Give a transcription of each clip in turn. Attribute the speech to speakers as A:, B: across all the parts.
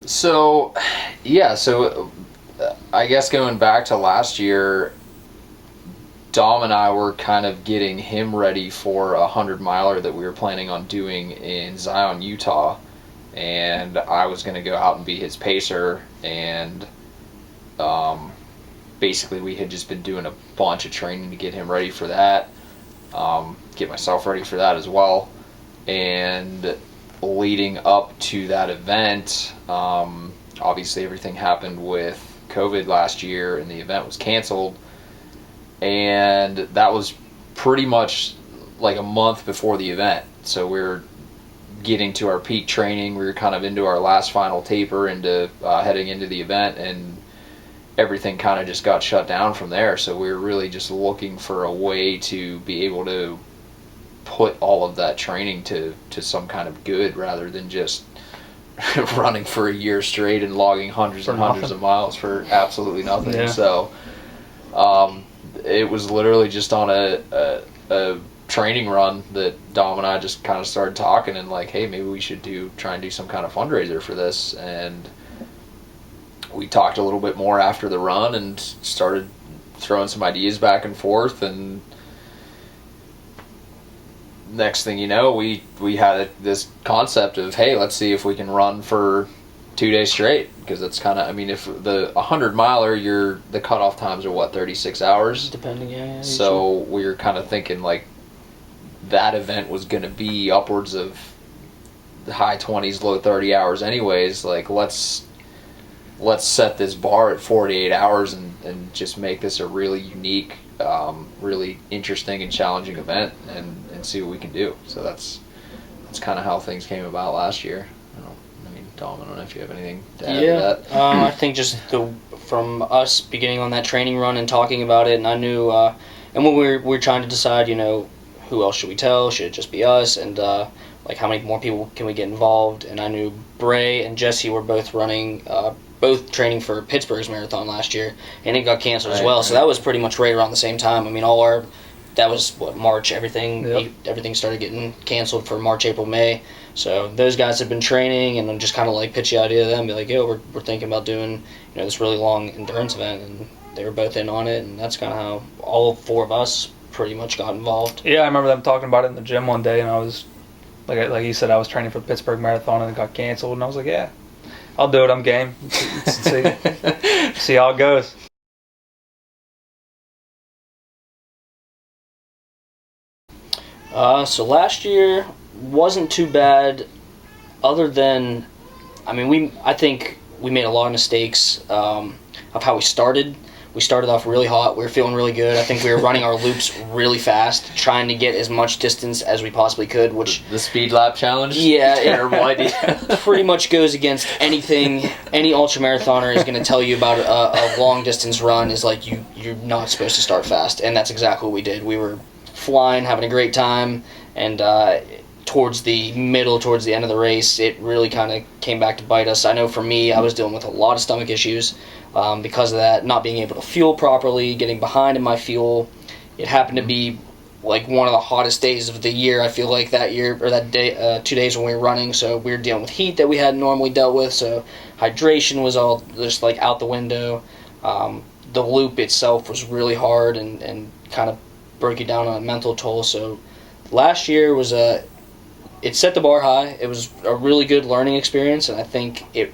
A: So, yeah, so I guess going back to last year, Dom and I were kind of getting him ready for a 100 miler that we were planning on doing in Zion, Utah. And I was going to go out and be his pacer. And um, basically, we had just been doing a bunch of training to get him ready for that, get myself ready for that as well. And leading up to that event, obviously everything happened with COVID last year, and the event was canceled. And that was pretty much like a month before the event. So we were getting to our peak training. We were kind of into our last final taper into heading into the event, and everything kind of just got shut down from there. So we were really just looking for a way to be able to put all of that training to some kind of good rather than just running for a year straight and logging hundreds and hundreds of miles for absolutely nothing.
B: Yeah.
A: So it was literally just on a training run that Dom and I just kind of started talking and like, hey, maybe we should try and do some kind of fundraiser for this. And we talked a little bit more after the run and started throwing some ideas back and forth, and next thing you know, we had this concept of, hey, let's see if we can run for 2 days straight, because that's kind of, I mean, if the 100 miler, the cutoff times are what, 36 hours,
B: Depending, yeah.
A: So we were kind of thinking like that event was going to be upwards of the high 20s, low 30 hours anyways. Like let's set this bar at 48 hours and just make this a really unique, really interesting and challenging event, and see what we can do. So that's kind of how things came about last year. Tom, I don't know if you have anything to add to that.
B: I think just from us beginning on that training run and talking about it, and I knew, and when we were trying to decide, who else should we tell? Should it just be us? And like how many more people can we get involved? And I knew Bray and Jesse were both both training for Pittsburgh's marathon last year, and it got canceled as well. So that was pretty much right around the same time. I mean, that was March. Everything started getting canceled for March, April, May. So those guys had been training, and then just kind of like pitch the idea to them, be like, yo, we're thinking about doing this really long endurance event, and they were both in on it, and that's kind of how all four of us pretty much got involved.
C: Yeah, I remember them talking about it in the gym one day, and I was like you said, I was training for the Pittsburgh Marathon, and it got canceled, and I was like, yeah, I'll do it. I'm game. See how it goes.
B: So last year wasn't too bad, other than, I think we made a lot of mistakes of how we started. We started off really hot. We were feeling really good. I think we were running our loops really fast, trying to get as much distance as we possibly could, which...
A: The speed lap challenge?
B: Yeah.
A: Terrible idea.
B: Pretty much goes against anything any ultramarathoner is going to tell you about a long distance run, is like you're not supposed to start fast, and that's exactly what we did. We were flying, having a great time, and towards the end of the race, it really kind of came back to bite us. I know for me, I was dealing with a lot of stomach issues because of that, not being able to fuel properly, getting behind in my fuel. It happened to be like one of the hottest days of the year, I feel like, that year, or that day, 2 days when we were running, so we were dealing with heat that we hadn't normally dealt with, so hydration was all just like out the window. The loop itself was really hard and kind of broke you down on a mental toll. So last year it set the bar high. It was a really good learning experience, and I think it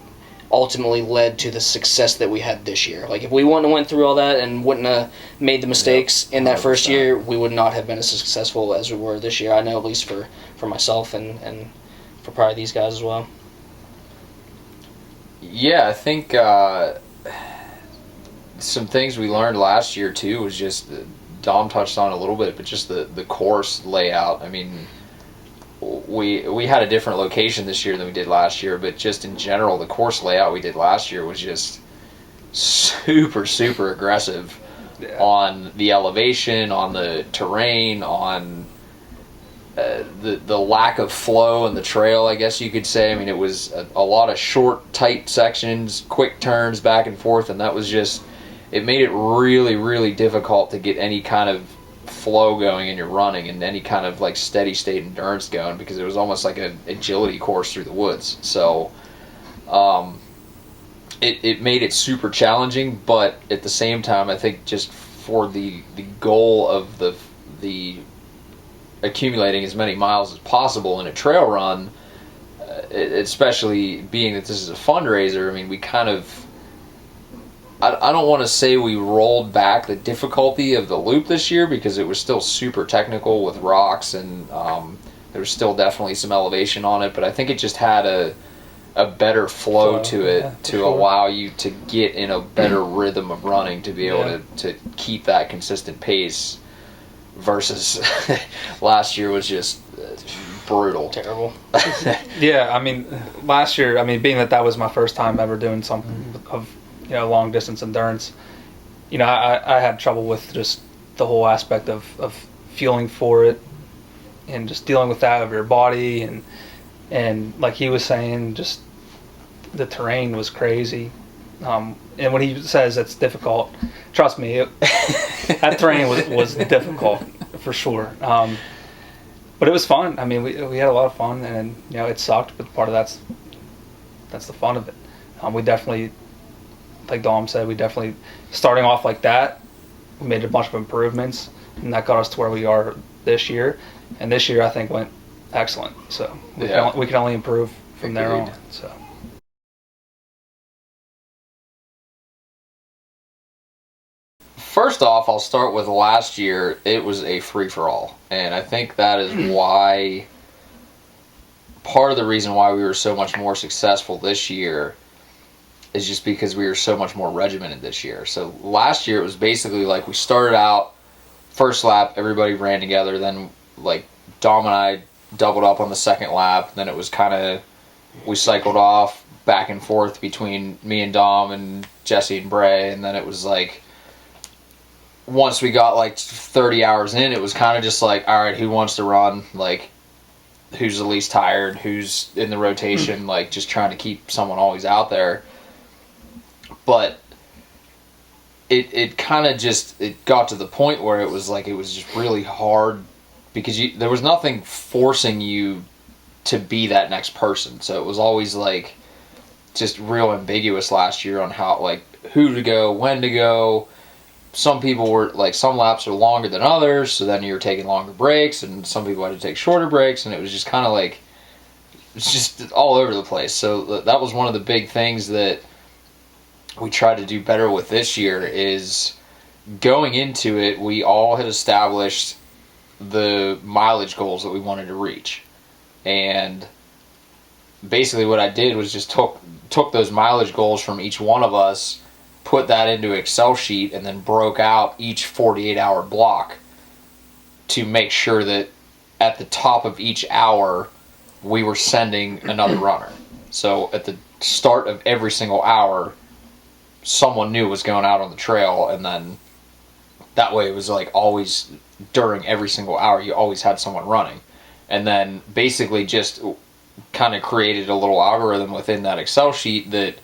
B: ultimately led to the success that we had this year. Like, if we wouldn't have went through all that and wouldn't have made the mistakes in that first year, we would not have been as successful as we were this year. I know, at least for myself and for probably these guys as well.
A: Yeah, I think some things we learned last year too was just, Dom touched on a little bit, but just the course layout. I mean, we had a different location this year than we did last year, but just in general, the course layout we did last year was just super, super aggressive on the elevation, on the terrain, on the lack of flow in the trail, I guess you could say. I mean, it was a lot of short, tight sections, quick turns back and forth, and that was just, it made it really, really difficult to get any kind of flow going in your running and any kind of like steady state endurance going, because it was almost like an agility course through the woods. So it made it super challenging, but at the same time, I think just for the goal of the accumulating as many miles as possible in a trail run, especially being that this is a fundraiser, I mean, we kind of, I don't want to say we rolled back the difficulty of the loop this year, because it was still super technical with rocks, and there was still definitely some elevation on it, but I think it just had a better flow to it,
C: yeah,
A: to
C: sure.
A: allow you to get in a better rhythm of running, to be able to keep that consistent pace, versus last year was just brutal.
B: Terrible.
C: Yeah, I mean, last year, I mean, being that was my first time ever doing something of, long distance endurance, I had trouble with just the whole aspect of fueling for it, and just dealing with that of your body, and like he was saying, just the terrain was crazy. And when he says it's difficult, trust me, that terrain was difficult for sure. But it was fun. I mean, we had a lot of fun, and it sucked, but part of that's the fun of it. We definitely, like Dom said, starting off like that, we made a bunch of improvements, and that got us to where we are this year. And this year, I think, went excellent. So we can only improve from there on. So.
A: First off, I'll start with last year. It was a free-for-all, and I think that is why, part of the reason why we were so much more successful this year is just because we were so much more regimented this year. So last year, it was basically like we started out, first lap, everybody ran together, then like Dom and I doubled up on the second lap, then it was kind of, we cycled off back and forth between me and Dom and Jesse and Bray, and then it was like, once we got like 30 hours in, it was kind of just like, all right, who wants to run? Like, who's the least tired? Who's in the rotation? Like, just trying to keep someone always out there. But it kind of just, it got to the point where it was like, it was just really hard, because there was nothing forcing you to be that next person. So it was always like just real ambiguous last year on how, like, who to go, when to go. Some people were like, some laps are longer than others, so then you're taking longer breaks, and some people had to take shorter breaks, and it was just kind of like, it's just all over the place. So that was one of the big things that we tried to do better with this year, is going into it, we all had established the mileage goals that we wanted to reach. And basically what I did was just took those mileage goals from each one of us, put that into an Excel sheet, and then broke out each 48-hour block to make sure that at the top of each hour we were sending another runner. So at the start of every single hour, someone new was going out on the trail, and then that way it was like always, during every single hour, you always had someone running. And then basically just kind of created a little algorithm within that Excel sheet that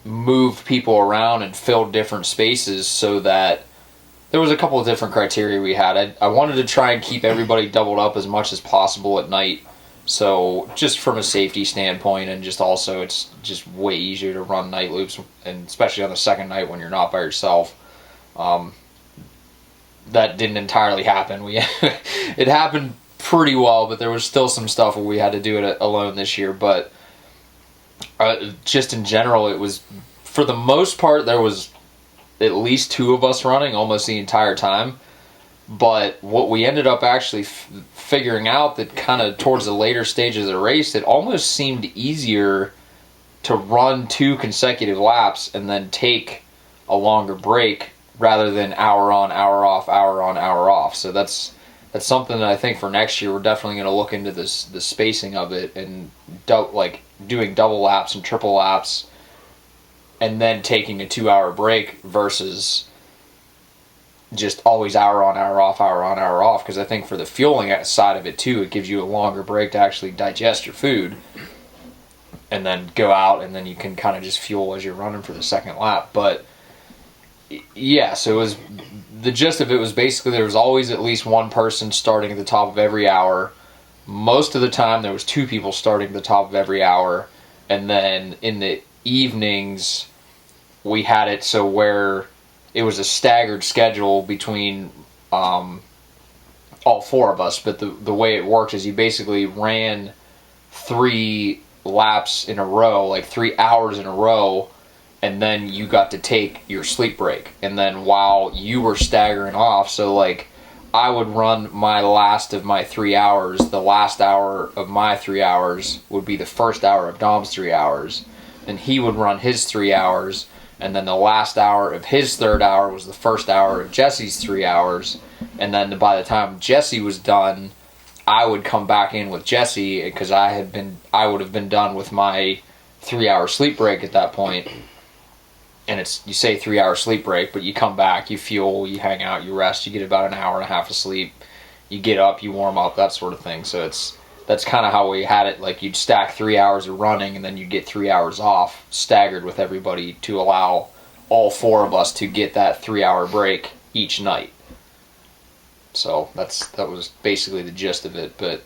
A: moved people around and filled different spaces, so that there was a couple of different criteria we had. I wanted to try and keep everybody doubled up as much as possible at night. So just from a safety standpoint, and just also it's just way easier to run night loops, and especially on the second night when you're not by yourself. That didn't entirely happen. It happened pretty well, but there was still some stuff where we had to do it alone this year. But just in general, it was, for the most part, there was at least two of us running almost the entire time. But what we ended up actually figuring out, that kind of towards the later stages of the race, it almost seemed easier to run 2 consecutive laps and then take a longer break, rather than hour on, hour off, hour on, hour off. So that's something that I think for next year we're definitely going to look into, the spacing of it, and like doing double laps and triple laps, and then taking a 2-hour break versus just always hour on, hour off, hour on, hour off. Because I think for the fueling side of it too, it gives you a longer break to actually digest your food, and then go out, and then you can kind of just fuel as you're running for the second lap. But yeah, so it was, the gist of it was basically there was always at least one person starting at the top of every hour. Most of the time there was 2 people starting at the top of every hour, and then in the evenings we had it so where it was a staggered schedule between all four of us, but the way it worked is you basically ran 3 laps in a row, like 3 hours in a row, and then you got to take your sleep break. And then while you were staggering off, so like I would run my last of my 3 hours, the last hour of my 3 hours would be the first hour of Dom's 3 hours, and he would run his 3 hours, and then the last hour of his third hour was the first hour of Jesse's 3 hours, and then by the time Jesse was done, I would come back in with Jesse because I would have been done with my 3 hour sleep break at that point. And you say 3 hour sleep break, but you come back, you fuel, you hang out, you rest, you get about an hour and a half of sleep, you get up, you warm up, that sort of thing. So that's kind of how we had it. Like you'd stack 3 hours of running and then you'd get 3 hours off, staggered with everybody to allow all four of us to get that 3 hour break each night. So that was basically the gist of it. But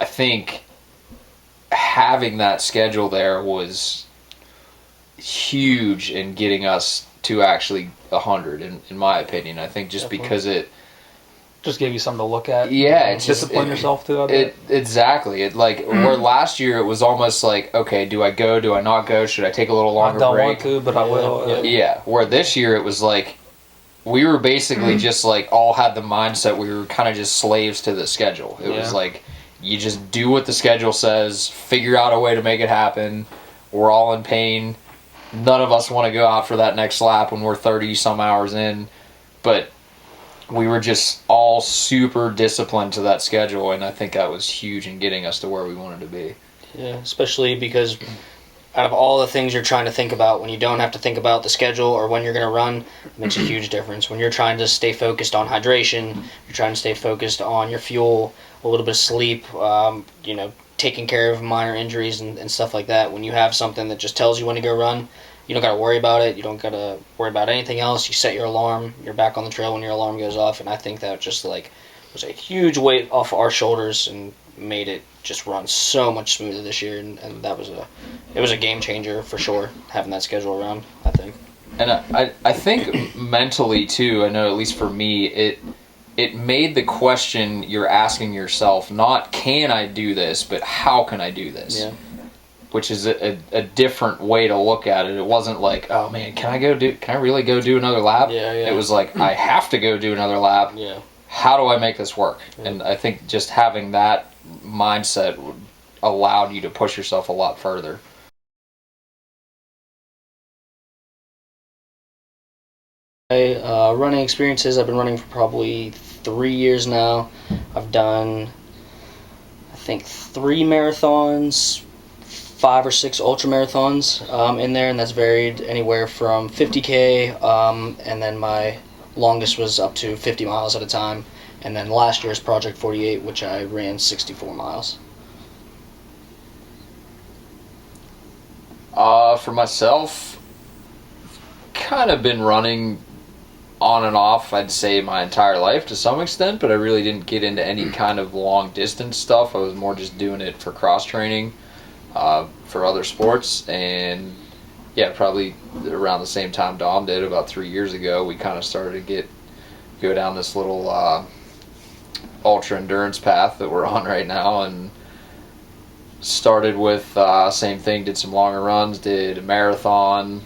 A: I think having that schedule there was huge in getting us to actually 100, in my opinion. I think just
B: Definitely.
A: because it
C: Just gave you something to look at.
A: Yeah, it's just
C: discipline yourself to it.
A: Exactly. It like where last year it was almost like, okay, do I go? Do I not go? Should I take a little
C: I
A: longer
C: don't
A: break?
C: want to, but I will.
A: Yeah. Where this year it was like we were basically just like all had the mindset we were kind of just slaves to the schedule. It was like you just do what the schedule says, figure out a way to make it happen. We're all in pain. None of us want to go out for that next lap when we're 30 some hours in, but we were just all super disciplined to that schedule, and I think that was huge in getting us to where we wanted to be.
B: Yeah, especially because out of all the things you're trying to think about, when you don't have to think about the schedule or when you're going to run, it makes a huge difference. When you're trying to stay focused on hydration, you're trying to stay focused on your fuel, a little bit of sleep, taking care of minor injuries and stuff like that. When you have something that just tells you when to go run, you don't got to worry about it. You don't got to worry about anything else. You set your alarm. You're back on the trail when your alarm goes off, and I think that just was a huge weight off our shoulders and made it just run so much smoother this year. And that was a game changer for sure, having that schedule around, I think.
A: And I think mentally too, I know at least for me, it made the question you're asking yourself not can I do this, but how can I do this?
B: Yeah.
A: Which is a different way to look at it. It wasn't like, oh man, can I really go do another lap?
B: Yeah.
A: It was like, I have to go do another lap.
B: Yeah.
A: How do I make this work?
B: Yeah.
A: And I think just having that mindset allowed you to push yourself a lot further.
B: Running experiences, I've been running for probably 3 years now. I've done, I think, 3 marathons, 5 or 6 ultra marathons in there, and that's varied anywhere from 50K, and then my longest was up to 50 miles at a time. And then last year's Project 48, which I ran 64 miles.
A: For myself, kind of been running on and off, I'd say, my entire life to some extent, but I really didn't get into any kind of long distance stuff. I was more just doing it for cross training, for other sports, and yeah, probably around the same time Dom did, about 3 years ago, we kind of started to go down this little ultra endurance path that we're on right now, and started with same thing, did some longer runs, did a marathon,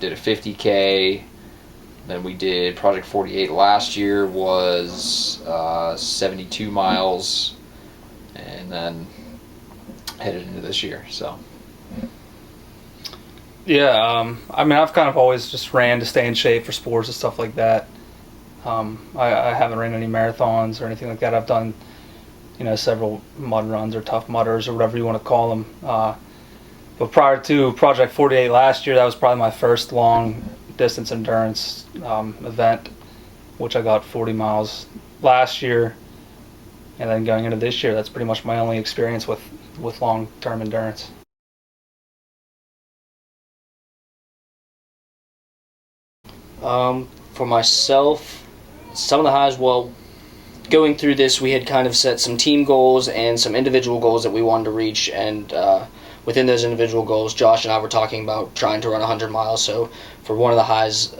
A: did a 50K. Then we did Project 48 last year, was 72 miles, and then headed into this year. So
C: Yeah, I've kind of always just ran to stay in shape for sports and stuff like that. I haven't ran any marathons or anything like that. I've done, several mud runs or tough mudders or whatever you want to call them. But prior to Project 48 last year, that was probably my first long distance endurance event, which I got 40 miles last year. And then going into this year, that's pretty much my only experience with long-term endurance.
B: For myself, some of the highs, going through this, we had kind of set some team goals and some individual goals that we wanted to reach, and within those individual goals, Josh and I were talking about trying to run 100 miles. So for one of the highs,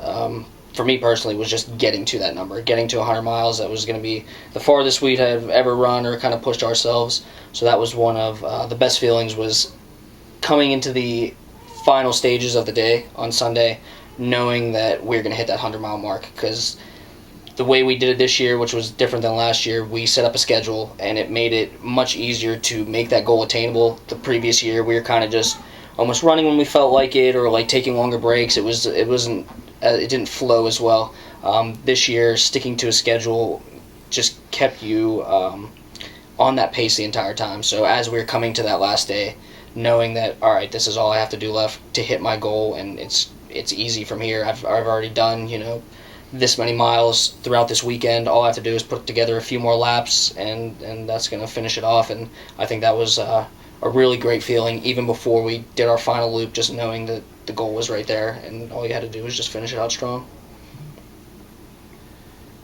B: for me personally, was just getting to that number, getting to 100 miles. That was going to be the farthest we'd have ever run or kind of pushed ourselves. So that was one of the best feelings, was coming into the final stages of the day on Sunday, knowing that we're going to hit that 100-mile mark. Because the way we did it this year, which was different than last year, we set up a schedule, and it made it much easier to make that goal attainable. The previous year, we were kind of just almost running when we felt like it, or like taking longer breaks. It didn't flow as well. This year, sticking to a schedule just kept you on that pace the entire time. So as we were coming to that last day, knowing that, all right, this is all I have to do left to hit my goal, and it's easy from here. I've already done, this many miles throughout this weekend. All I have to do is put together a few more laps, and that's going to finish it off. And I think that was a really great feeling, even before we did our final loop, just knowing that the goal was right there, and all you had to do was just finish it out strong.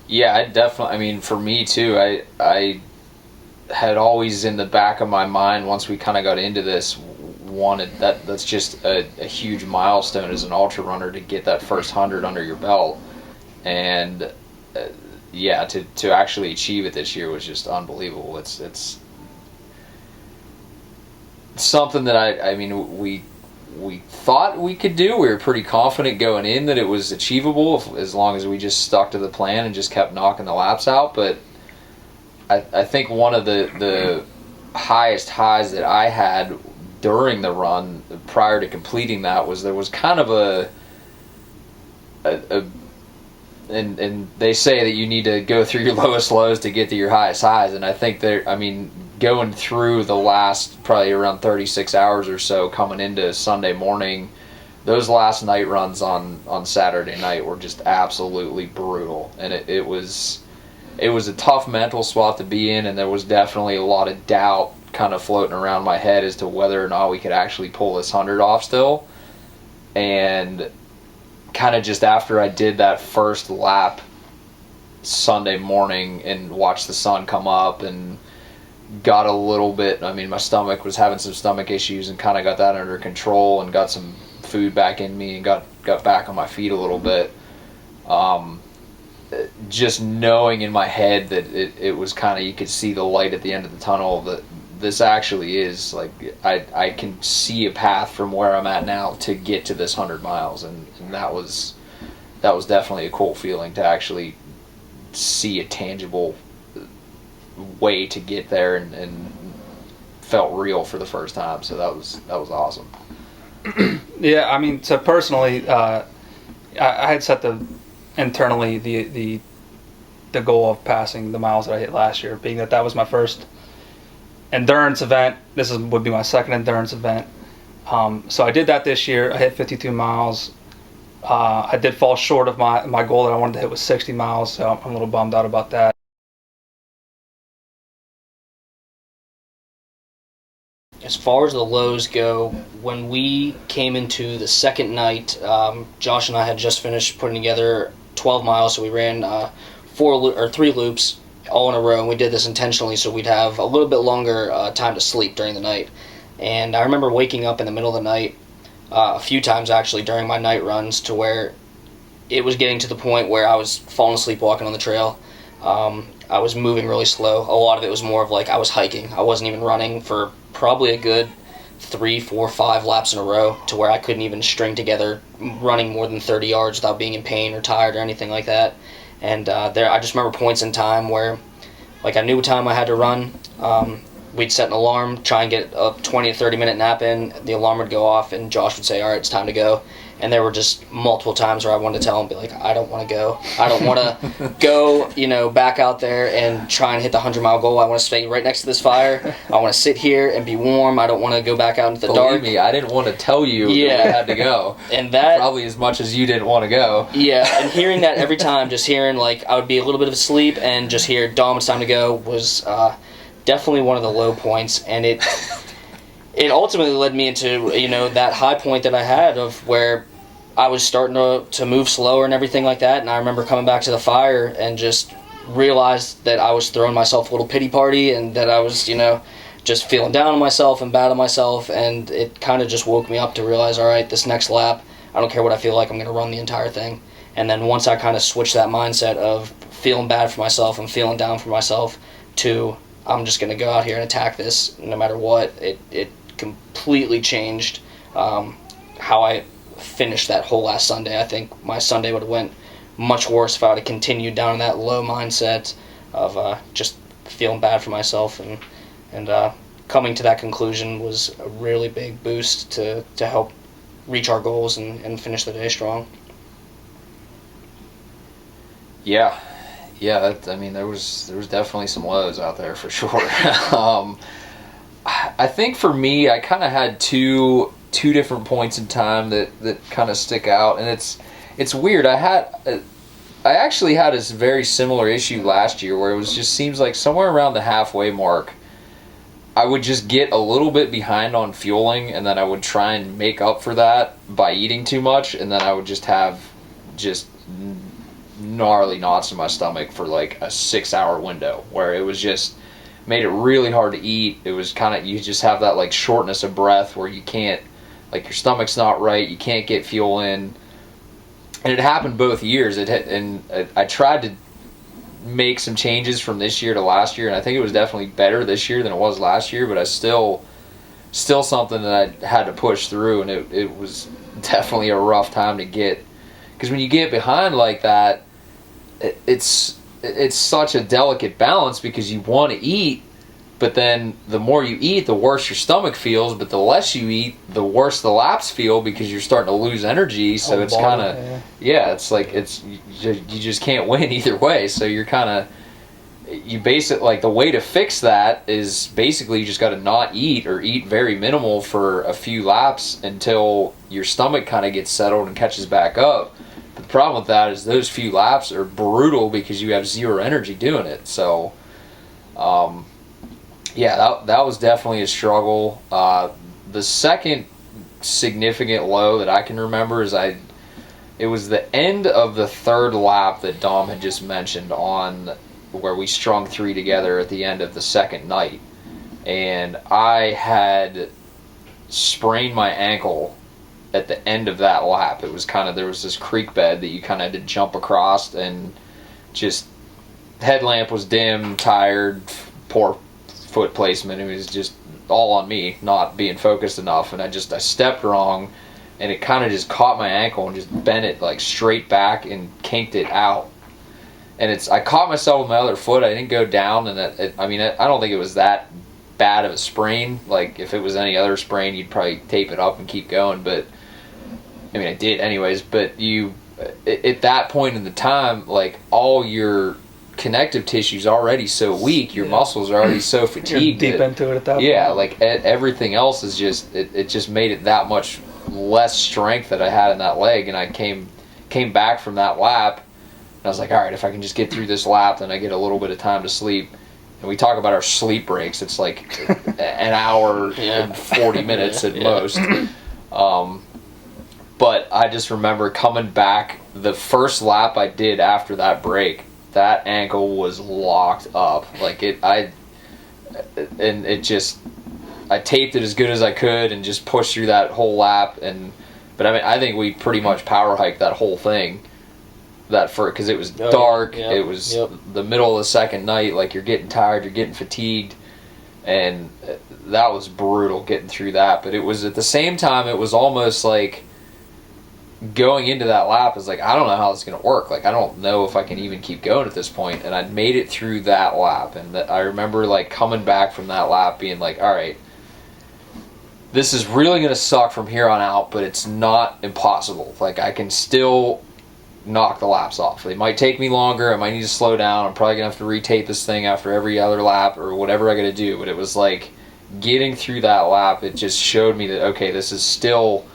A: Yeah, I definitely. I mean, for me too, I had always in the back of my mind, once we kind of got into this, wanted that's just a huge milestone as an ultra runner, to get that first 100 under your belt. And yeah, to actually achieve it this year was just unbelievable. It's something that I mean, we thought we could do. We were pretty confident going in that it was achievable, as long as we just stuck to the plan and just kept knocking the laps out. But I think one of the highest highs that I had during the run prior to completing that was, there was kind of and they say that you need to go through your lowest lows to get to your highest highs, and I think going through the last probably around 36 hours or so coming into Sunday morning, those last night runs on Saturday night were just absolutely brutal, and it was a tough mental spot to be in, and there was definitely a lot of doubt kind of floating around my head as to whether or not we could actually pull this 100 off still. And kind of just after I did that first lap Sunday morning and watched the sun come up, and got a little bit, I mean, my stomach was having some stomach issues, and kind of got that under control and got some food back in me and got back on my feet a little bit. Just knowing in my head that it was kind of, you could see the light at the end of the tunnel, that this actually is, like, I can see a path from where I'm at now to get to this 100 miles, and that was definitely a cool feeling, to actually see a tangible way to get there, and felt real for the first time. So that was awesome.
C: Yeah, I mean, so personally, I had set internally the goal of passing the miles that I hit last year, being that was my first endurance event. This would be my second endurance event. So I did that this year. I hit 52 miles. I did fall short of my goal that I wanted to hit was 60 miles, so I'm a little bummed out about that.
B: As far as the lows go, when we came into the second night, Josh and I had just finished putting together 12 miles, so we ran 3 loops all in a row, and we did this intentionally so we'd have a little bit longer time to sleep during the night. And I remember waking up in the middle of the night a few times, actually, during my night runs, to where it was getting to the point where I was falling asleep walking on the trail. I was moving really slow. A lot of it was more of like I was hiking. I wasn't even running for probably a good 3, 4, 5 laps in a row, to where I couldn't even string together running more than 30 yards without being in pain or tired or anything like that. And I just remember points in time where, like, I knew what time I had to run. We'd set an alarm, try and get a 20 to 30 minute nap in. The alarm would go off, and Josh would say, all right, it's time to go. And there were just multiple times where I wanted to tell him, be like, I don't want to go. I don't want to go, back out there and try and hit the 100-mile goal. I want to stay right next to this fire. I want to sit here and be warm. I don't want to go back out into the dark.
A: Believe me, I didn't want to tell you that I had to go.
B: And that,
A: probably as much as you didn't want to go.
B: Yeah, and hearing that every time, just hearing, like, I would be a little bit of asleep and just hear, Dom, it's time to go, was definitely one of the low points. And it ultimately led me into, that high point that I had of where I was starting to move slower and everything like that. And I remember coming back to the fire and just realized that I was throwing myself a little pity party, and that I was, just feeling down on myself and bad on myself, and it kind of just woke me up to realize, all right, this next lap, I don't care what I feel like, I'm going to run the entire thing. And then once I kind of switched that mindset of feeling bad for myself and feeling down for myself to I'm just going to go out here and attack this no matter what, it completely changed how I finished that whole last Sunday. I think my Sunday would have went much worse if I would have continued down in that low mindset of just feeling bad for myself, and coming to that conclusion was a really big boost to help reach our goals and finish the day strong.
A: Yeah, I mean, there was definitely some lows out there for sure. I think for me, I kind of had two different points in time that kind of stick out, and it's weird. I actually had a very similar issue last year where it was just seems like somewhere around the halfway mark, I would just get a little bit behind on fueling, and then I would try and make up for that by eating too much, and then I would just have gnarly knots in my stomach for like a 6-hour window where it was just made it really hard to eat. It was kind of, you just have that like shortness of breath where you can't, like your stomach's not right, you can't get fuel in. And it happened both years. I tried to make some changes from this year to last year, and I think it was definitely better this year than it was last year, but I still something that I had to push through, and it was definitely a rough time to get, because when you get behind like that, it's such a delicate balance because you want to eat, but then the more you eat, the worse your stomach feels, but the less you eat, the worse the laps feel because you're starting to lose energy. So it's kind of, it's like you just can't win either way. So you're kind of, you basically, like the way to fix that is basically you just got to not eat or eat very minimal for a few laps until your stomach kind of gets settled and catches back up. But the problem with that is those few laps are brutal because you have zero energy doing it. So, that was definitely a struggle. The second significant low that I can remember is it was the end of the third lap that Dom had just mentioned on where we strung 3 together at the end of the second night. And I had sprained my ankle at the end of that lap. It was kind of, there was this creek bed that you kind of had to jump across, and just headlamp was dim, tired, poor foot placement. It was just all on me not being focused enough, and I stepped wrong, and it kind of just caught my ankle and just bent it like straight back and kinked it out. And I caught myself with my other foot. I didn't go down, and I don't think it was that bad of a sprain. Like if it was any other sprain, you'd probably tape it up and keep going, but I mean I did anyways. But at that point in the time, like all your connective tissue's already so weak, your muscles are already so fatigued.
C: You're deep into it at that point.
A: Yeah, like everything else is just, it just made it that much less strength that I had in that leg. And I came back from that lap, and I was like, all right, if I can just get through this lap, then I get a little bit of time to sleep. And we talk about our sleep breaks, it's like an hour and 40 minutes at most. But I just remember coming back, the first lap I did after that break, that ankle was locked up. Like I taped it as good as I could and just pushed through that whole lap. But I mean, I think we pretty much power hiked that whole thing. Because it was dark.
B: Yep,
A: it was the middle of the second night. Like you're getting tired, you're getting fatigued, and that was brutal getting through that. But it was at the same time, it was almost like going into that lap is like, I don't know how it's going to work. Like, I don't know if I can even keep going at this point. And I made it through that lap. And I remember, like, coming back from that lap being like, all right, this is really going to suck from here on out, but it's not impossible. Like, I can still knock the laps off. They might take me longer. I might need to slow down. I'm probably going to have to retape this thing after every other lap or whatever I got to do. But it was like getting through that lap, it just showed me that, okay, this is still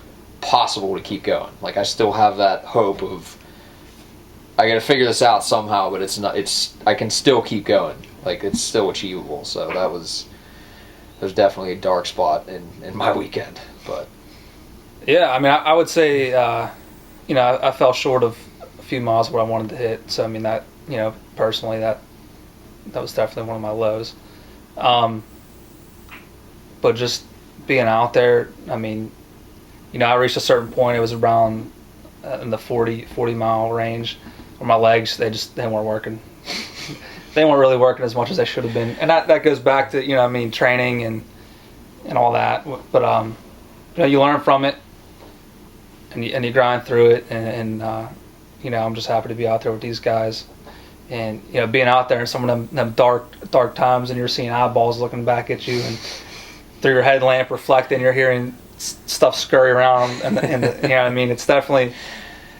A: possible to keep going. Like I still have that hope of, I gotta figure this out somehow, but I can still keep going. Like it's still achievable. So there's definitely a dark spot in my weekend. But
C: yeah, I mean I would say I fell short of a few miles where I wanted to hit. So I mean that, personally that was definitely one of my lows. but just being out there, I mean, I reached a certain point. It was around in the 40 mile range where my legs, they weren't working. They weren't really working as much as they should have been. And that goes back to, training and all that. But, you learn from it and you grind through it. And I'm just happy to be out there with these guys. And, being out there in some of them dark times, and you're seeing eyeballs looking back at you, and through your headlamp reflecting, you're hearing stuff scurry around, and it's definitely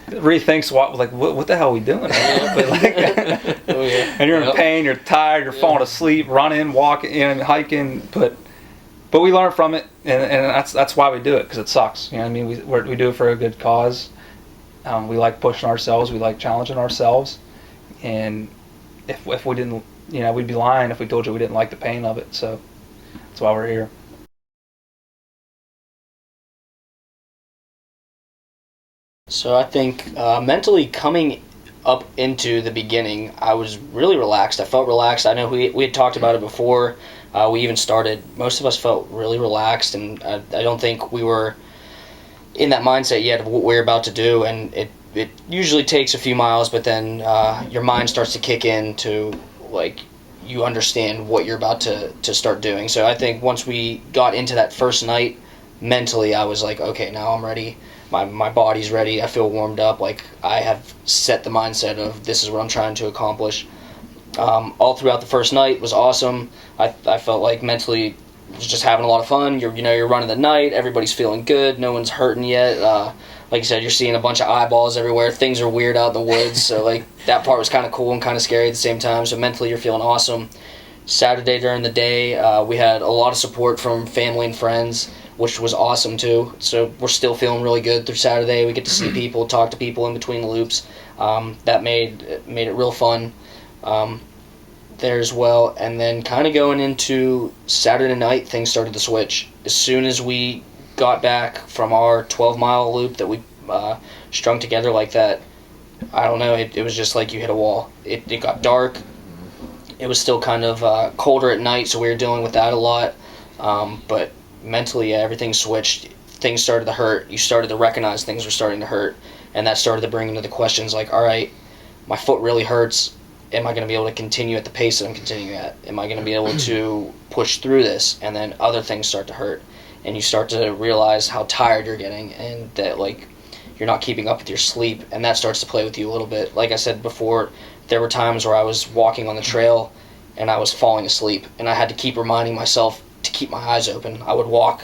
C: rethinks what the hell are we doing? And you're in pain, you're tired, you're falling asleep, running, walking, hiking, but we learn from it, and that's why we do it, because it sucks. We do it for a good cause. We like pushing ourselves, we like challenging ourselves, and if we didn't, we'd be lying if we told you we didn't like the pain of it. So that's why we're here.
B: So I think mentally coming up into the beginning, I was really relaxed. I felt relaxed. I know we had talked about it before we even started. Most of us felt really relaxed, and I don't think we were in that mindset yet of what we're about to do. And it usually takes a few miles, but then your mind starts to kick in to, you understand what you're about to start doing. So I think once we got into that first night, mentally I was like, okay, now I'm ready. My body's ready. I feel warmed up. I have set the mindset of this is what I'm trying to accomplish. All throughout the first night was awesome. I felt like mentally was just having a lot of fun. You're running the night. Everybody's feeling good. No one's hurting yet. Like you said, you're seeing a bunch of eyeballs everywhere. Things are weird out in the woods. So that part was kind of cool and kind of scary at the same time. So mentally you're feeling awesome. Saturday during the day, we had a lot of support from family and friends, which was awesome too. So we're still feeling really good through Saturday. We get to see people, talk to people in between the loops. That made it real fun there as well. And then kind of going into Saturday night, things started to switch. As soon as we got back from our 12-mile loop that we strung together like that, I don't know, it was just like you hit a wall. It got dark. It was still kind of colder at night, so we were dealing with that a lot. But mentally, everything switched. Things started to hurt. You started to recognize things were starting to hurt, and that started to bring into the questions all right, my foot really hurts. Am I going to be able to continue at the pace that I'm continuing at? Am I going to be able to push through this? And then other things start to hurt, and you start to realize how tired you're getting, and that you're not keeping up with your sleep, and that starts to play with you a little bit. Like I said before, there were times where I was walking on the trail and I was falling asleep, and I had to keep reminding myself to keep my eyes open. I would walk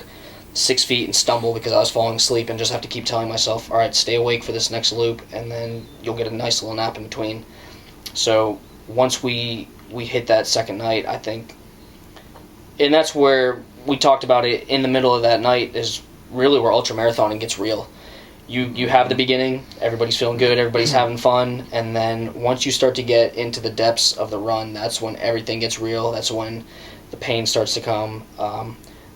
B: 6 feet and stumble because I was falling asleep, and just have to keep telling myself, all right, stay awake for this next loop, and then you'll get a nice little nap in between. So once we hit that second night, I think, and that's where we talked about it in the middle of that night, is really where ultramarathoning gets real. You have the beginning, everybody's feeling good, everybody's having fun, and then once you start to get into the depths of the run, that's when everything gets real. That's when the pain starts to come,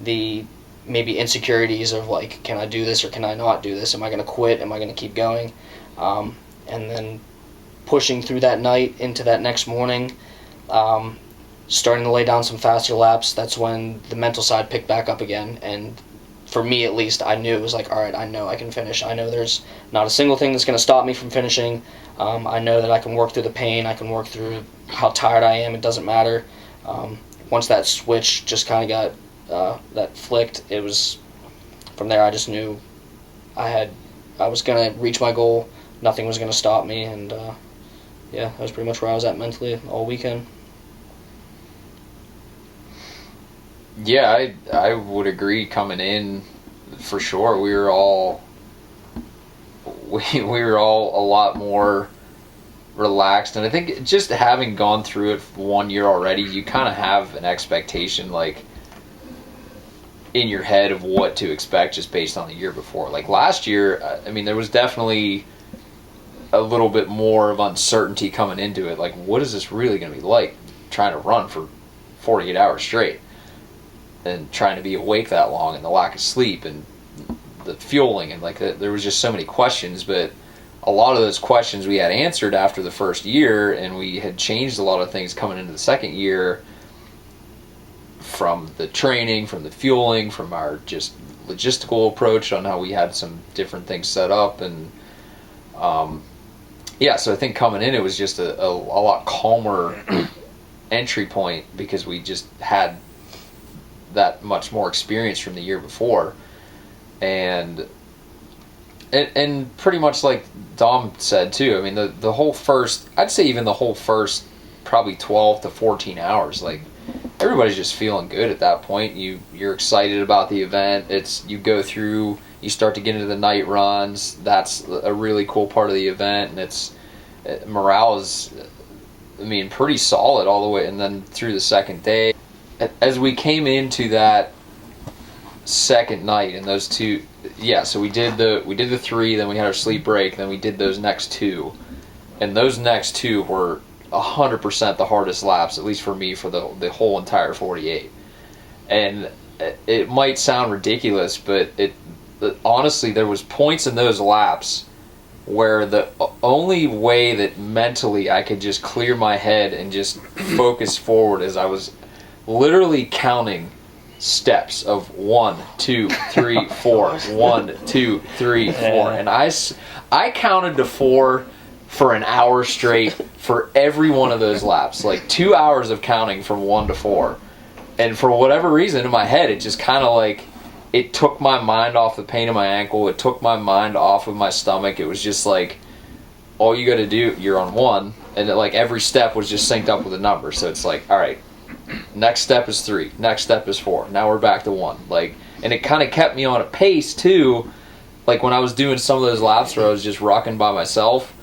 B: the maybe insecurities of can I do this or can I not do this? Am I going to quit? Am I going to keep going? And then pushing through that night into that next morning, starting to lay down some faster laps, that's when the mental side picked back up again. And for me at least, I knew it was all right, I know I can finish. I know there's not a single thing that's going to stop me from finishing. I know that I can work through the pain, I can work through how tired I am, it doesn't matter. Once that switch just kind of got that flicked, it was, from there I just knew I was going to reach my goal, nothing was going to stop me, and that was pretty much where I was at mentally all weekend.
A: Yeah, I would agree. Coming in, for sure, we were all a lot more relaxed, and I think just having gone through it 1 year already, you kind of have an expectation in your head of what to expect just based on the year before. Last year, I mean, there was definitely a little bit more of uncertainty coming into it. What is this really going to be like, trying to run for 48 hours straight? And trying to be awake that long, and the lack of sleep, and the fueling, and there was just so many questions. But a lot of those questions we had answered after the first year, and we had changed a lot of things coming into the second year from the training, from the fueling, from our just logistical approach on how we had some different things set up. And so I think coming in, it was just a lot calmer entry point because we just had that much more experience from the year before. And pretty much like Dom said too, I mean, the whole first, I'd say even the whole first probably 12 to 14 hours, like everybody's just feeling good at that point. You're excited about the event. You go through, you start to get into the night runs. That's a really cool part of the event, and morale is, I mean, pretty solid all the way. And then through the second day, as we came into that second night and those two, so we did the 3, then we had our sleep break, then we did those next 2, and those next 2 were 100% the hardest laps, at least for me, for the whole entire 48. And it might sound ridiculous, but honestly, there was points in those laps where the only way that mentally I could just clear my head and just focus forward is I was literally counting steps of 1, 2, 3, 4, 1, 2, 3, 4, and I counted to 4 for an hour straight for every one of those laps, like 2 hours of counting from 1 to 4. And for whatever reason in my head, it just kind of like, it took my mind off the pain in my ankle. It took my mind off of my stomach. It was just like, all you got to do, you're on 1, and like every step was just synced up with a number. So it's like, all right, next step is 3, next step is 4. Now we're back to 1. Like, and it kind of kept me on a pace too. Like when I was doing some of those laps where I was just rocking by myself,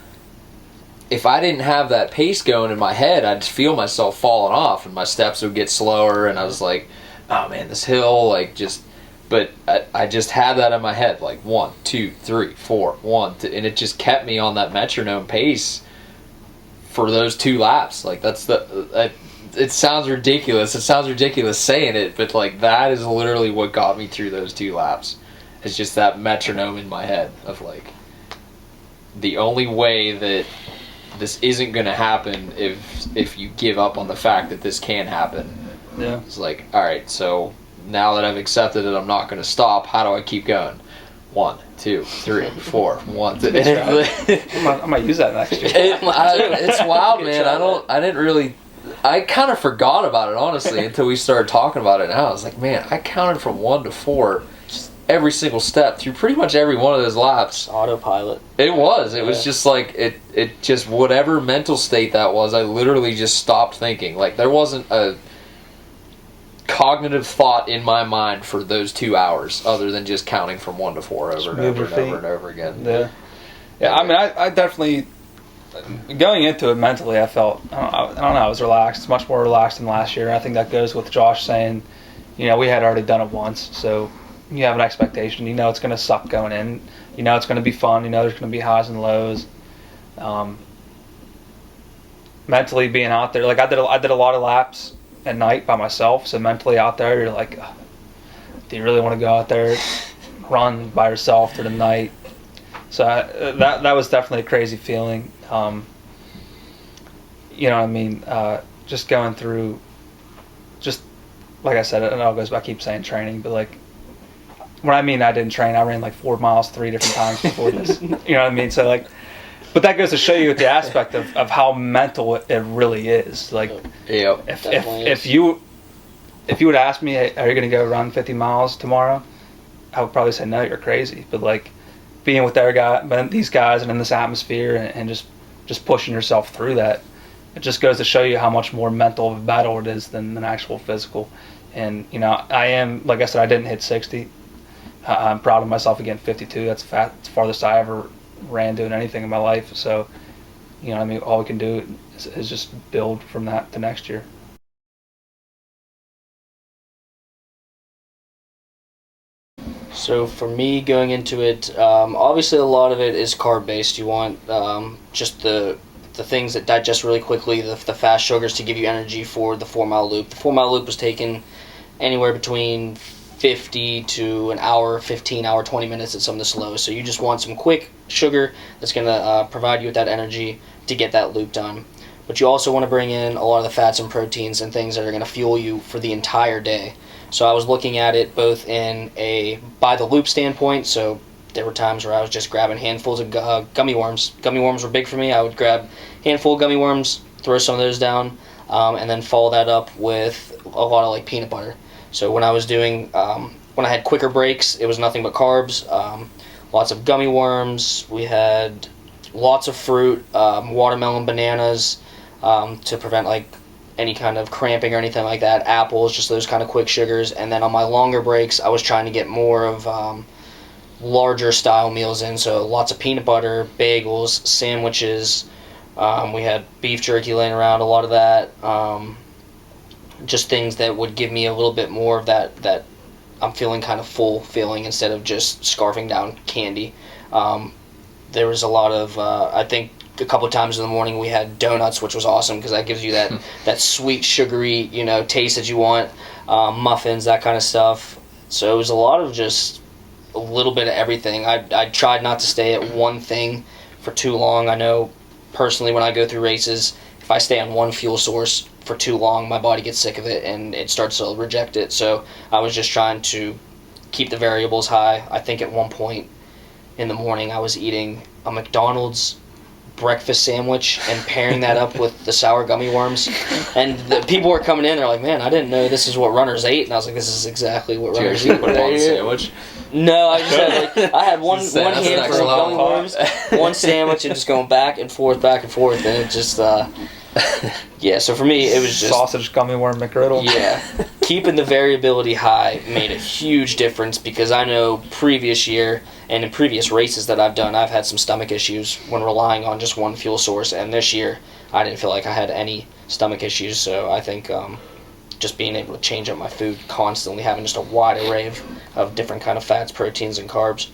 A: if I didn't have that pace going in my head, I'd feel myself falling off and my steps would get slower, and I was like, oh man, this hill, like just, but I just had that in my head, like 1, 2, 3, 4, 1, 2, and it just kept me on that metronome pace for those 2 laps. Like that's it sounds ridiculous. It sounds ridiculous saying it, but like that is literally what got me through those 2 laps. It's just that metronome in my head of like, the only way that this isn't going to happen if you give up on the fact that this can happen.
C: Yeah.
A: It's like, all right, so now that I've accepted it, I'm not going to stop. How do I keep going? 1, 2, 3, 4, 1. 2.
C: I might use that next year.
A: It's wild, man. I kind of forgot about it, honestly, until we started talking about it now. I was like, man, I counted from 1 to 4 just every single step through pretty much every one of those laps.
B: Autopilot.
A: It was just like, it just, whatever mental state that was, I literally just stopped thinking. Like, there wasn't a cognitive thought in my mind for those 2 hours other than just counting from 1 to 4 over and over and over and over again.
C: Yeah. I mean, I definitely, going into it mentally, I felt, I don't know, I was relaxed. It's much more relaxed than last year. I think that goes with Josh saying, we had already done it once, so you have an expectation. You know it's going to suck going in. You know it's going to be fun. You know there's going to be highs and lows. Mentally being out there, like I did a lot of laps at night by myself, so mentally out there, you're like, do you really want to go out there, run by yourself through the night? So that was definitely a crazy feeling. You know what I mean? Just going through, just like I said, it all goes back, I keep saying training, but like, when I mean I didn't train, I ran like 4 miles 3 different times before this. You know what I mean? So like, but that goes to show you the aspect of how mental it really is. Like, if you would ask me, hey, are you going to go run 50 miles tomorrow? I would probably say no, you're crazy. But like, being with these guys and in this atmosphere and just pushing yourself through that, it just goes to show you how much more mental of a battle it is than actual physical. And I am, like I said, I didn't hit 60. I'm proud of myself again, 52. That's the farthest I ever ran doing anything in my life. So, I mean, all we can do is just build from that to next year.
B: So for me, going into it, obviously a lot of it is carb-based. You want just the things that digest really quickly, the fast sugars to give you energy for the 4-mile loop. The 4-mile loop was taken anywhere between 50 to an hour, 15 hour, 20 minutes at some of the slows. So you just want some quick sugar that's going to provide you with that energy to get that loop done. but you also want to bring in a lot of the fats and proteins and things that are going to fuel you for the entire day. So I was looking at it both in a by the loop standpoint. So there were times where I was just grabbing handfuls of gummy worms. Gummy worms were big for me. I would grab a handful of gummy worms, throw some of those down, and then follow that up with a lot of like peanut butter. So when I was doing, when I had quicker breaks, it was nothing but carbs. Lots of gummy worms. We had lots of fruit, watermelon, bananas, to prevent like any kind of cramping or anything like that. Apples, just those kind of quick sugars. And then on my longer breaks, I was trying to get more of larger style meals in. So lots of peanut butter, bagels, sandwiches. We had beef jerky laying around, a lot of that. Just things that would give me a little bit more of that I'm feeling kind of full feeling instead of just scarfing down candy. There was a lot of, I think a couple of times in the morning we had donuts, which was awesome because that gives you that sweet, sugary, taste that you want. Muffins, that kind of stuff. So it was a lot of just a little bit of everything. I tried not to stay at one thing for too long. I know personally when I go through races, if I stay on one fuel source for too long, my body gets sick of it and it starts to reject it. So I was just trying to keep the variables high. I think at one point in the morning I was eating a McDonald's breakfast sandwich and pairing that up with the sour gummy worms. And the people were coming in, they're like, man, I didn't know this is what runners ate. And I was like, this is exactly what runners eat.
A: Put it on the sandwich.
B: No, I just had I had one handful of gummy worms, one sandwich, and just going back and forth, and it just yeah. So for me, it was just
C: sausage gummy worm McGriddle.
B: Yeah, keeping the variability high made a huge difference because I know previous year and in previous races that I've done, I've had some stomach issues when relying on just one fuel source, and this year I didn't feel like I had any stomach issues. So I think just being able to change up my food constantly, having just a wide array of different kind of fats, proteins, and carbs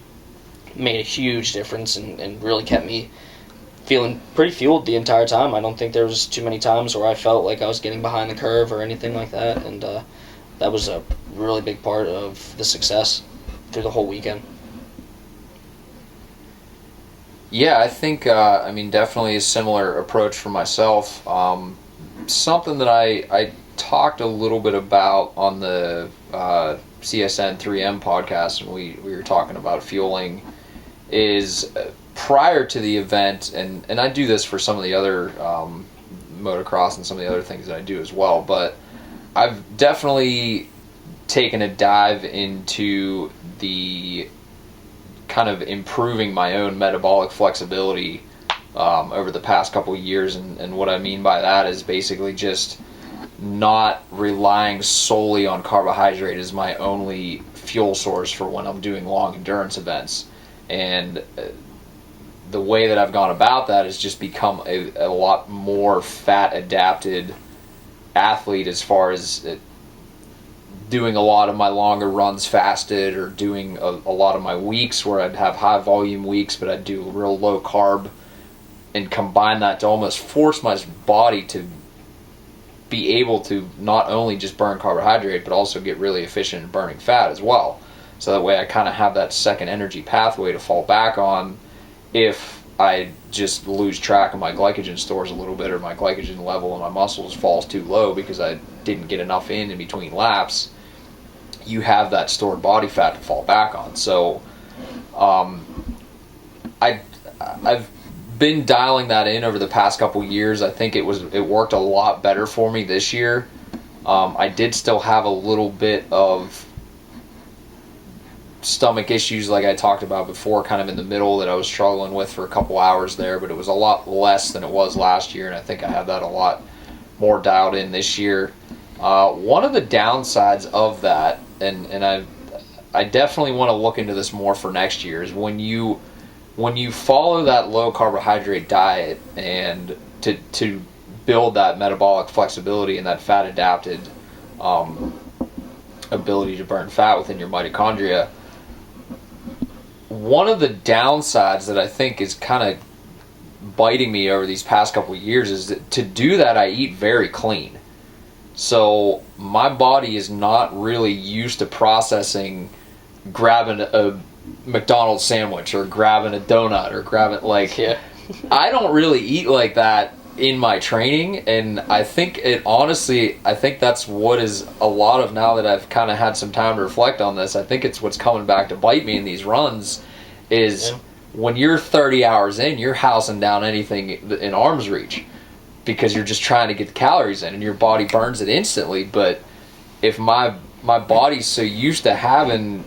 B: made a huge difference and really kept me feeling pretty fueled the entire time. I don't think there was too many times where I felt like I was getting behind the curve or anything like that, and that was a really big part of the success through the whole weekend.
A: Yeah, I think, definitely a similar approach for myself. Something that I talked a little bit about on the CSN 3M podcast when we were talking about fueling is prior to the event, and I do this for some of the other motocross and some of the other things that I do as well, but I've definitely taken a dive into the kind of improving my own metabolic flexibility over the past couple of years, and what I mean by that is basically just not relying solely on carbohydrate as my only fuel source for when I'm doing long endurance events. And the way that I've gone about that is just become a lot more fat adapted athlete as far as doing a lot of my longer runs fasted, or doing a lot of my weeks where I'd have high volume weeks but I'd do real low carb, and combine that to almost force my body to be able to not only just burn carbohydrate but also get really efficient in burning fat as well. So that way I kind of have that second energy pathway to fall back on if I just lose track of my glycogen stores a little bit, or my glycogen level in my muscles falls too low because I didn't get enough in between laps. You have that stored body fat to fall back on. So I've been dialing that in over the past couple years. I think it worked a lot better for me this year. I did still have a little bit of stomach issues like I talked about before, kind of in the middle, that I was struggling with for a couple hours there, but it was a lot less than it was last year, and I think I have that a lot more dialed in this year. One of the downsides of that, and I definitely want to look into this more for next year, is when you follow that low carbohydrate diet and to build that metabolic flexibility and that fat adapted ability to burn fat within your mitochondria, one of the downsides that I think is kind of biting me over these past couple of years is that to do that I eat very clean. So my body is not really used to processing grabbing a McDonald's sandwich or grabbing a donut or grabbing, like,
B: yeah.
A: I don't really eat like that in my training, and I think that's what is a lot of, now that I've kind of had some time to reflect on this, I think it's what's coming back to bite me in these runs is when you're 30 hours in, you're housing down anything in arm's reach because you're just trying to get the calories in and your body burns it instantly. But if my body's so used to having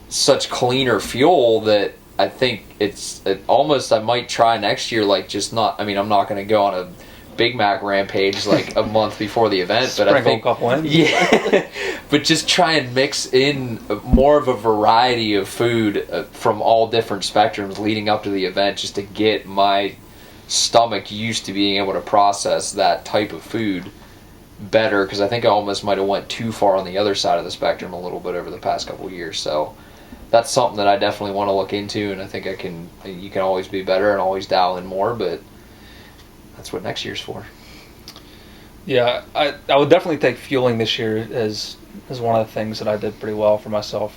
A: such cleaner fuel that I think I might try next year, like just not, I mean, I'm not going to go on a Big Mac rampage like a month before the event, but I think, yeah, but just try and mix in more of a variety of food from all different spectrums leading up to the event, just to get my stomach used to being able to process that type of food better, because I think I almost might have went too far on the other side of the spectrum a little bit over the past couple of years. So that's something that I definitely want to look into, and I think you can always be better and always dial in more, but that's what next year's for.
C: Yeah, I would definitely take fueling this year as one of the things that I did pretty well for myself.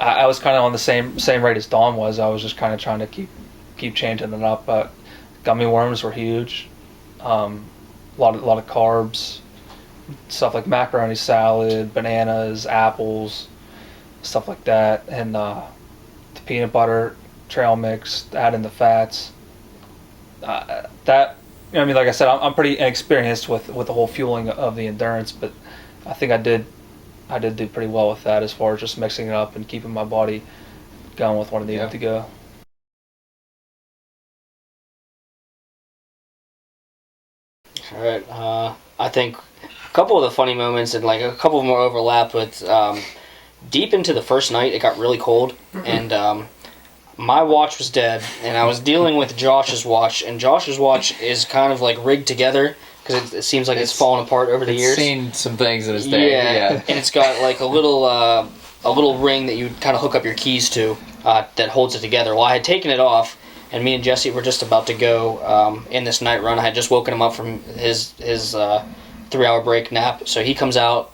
C: I was kind of on the same rate as Dawn was. I was just kind of trying to keep changing it up. Gummy worms were huge. A lot of carbs, stuff like macaroni salad, bananas, apples, stuff like that, and the peanut butter, trail mix, add in the fats. I mean, like I said, I'm pretty inexperienced with the whole fueling of the endurance, but I think I did do pretty well with that as far as just mixing it up and keeping my body going with what it needed to go.
B: All right. I think a couple of the funny moments, and like a couple more overlap with deep into the first night, it got really cold, and my watch was dead, and I was dealing with Josh's watch, and Josh's watch is kind of like rigged together because it seems like it's fallen apart over the years.
A: It's seen some things in its day. Yeah,
B: and it's got like a little ring that you kind of hook up your keys to that holds it together. Well, I had taken it off, and me and Jesse were just about to go in this night run. I had just woken him up from his 3-hour break nap, so he comes out.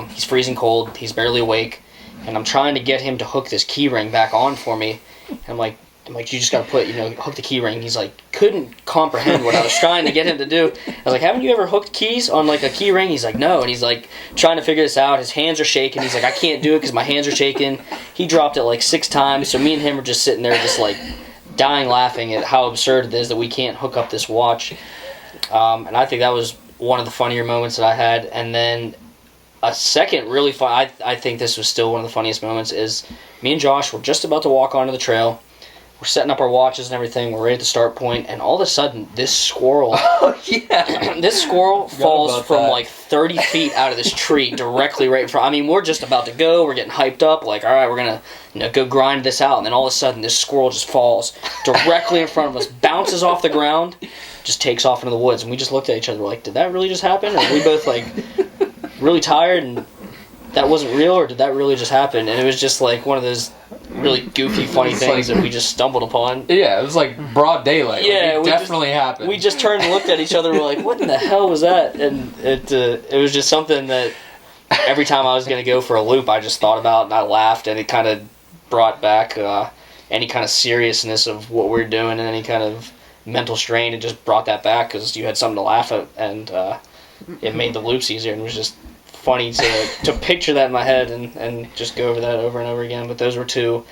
B: He's freezing cold. He's barely awake, and I'm trying to get him to hook this key ring back on for me. And I'm like, you just gotta hook the key ring. He's like, couldn't comprehend what I was trying to get him to do. I was like, haven't you ever hooked keys on like a key ring? He's like, no. And he's like, trying to figure this out. His hands are shaking. He's like, I can't do it because my hands are shaking. He dropped it like 6 times. So me and him are just sitting there just like dying laughing at how absurd it is that we can't hook up this watch. And I think that was one of the funnier moments that I had. And then a second really fun, I think this was still one of the funniest moments, is me and Josh were just about to walk onto the trail. We're setting up our watches and everything. We're ready at the start point, and all of a sudden, this squirrel, this squirrel falls from like 30 feet out of this tree directly right in front. I mean, we're just about to go. We're getting hyped up, like, all right, we're gonna go grind this out. And then all of a sudden, this squirrel just falls directly in front of us, bounces off the ground, just takes off into the woods. And we just looked at each other, like, did that really just happen? Or we both like really tired and that wasn't real, or did that really just happen? And it was just like one of those really goofy, funny things that we just stumbled upon.
A: Yeah, it was like broad daylight.
B: Yeah,
A: like, it definitely happened.
B: We just turned and looked at each other and we're like, what in the hell was that? And it was just something that every time I was going to go for a loop, I just thought about and I laughed, and it kind of brought back any kind of seriousness of what we're doing and any kind of mental strain. It just brought that back because you had something to laugh at, and it made the loops easier, and it was just funny to picture that in my head and just go over that over and over again. But those were two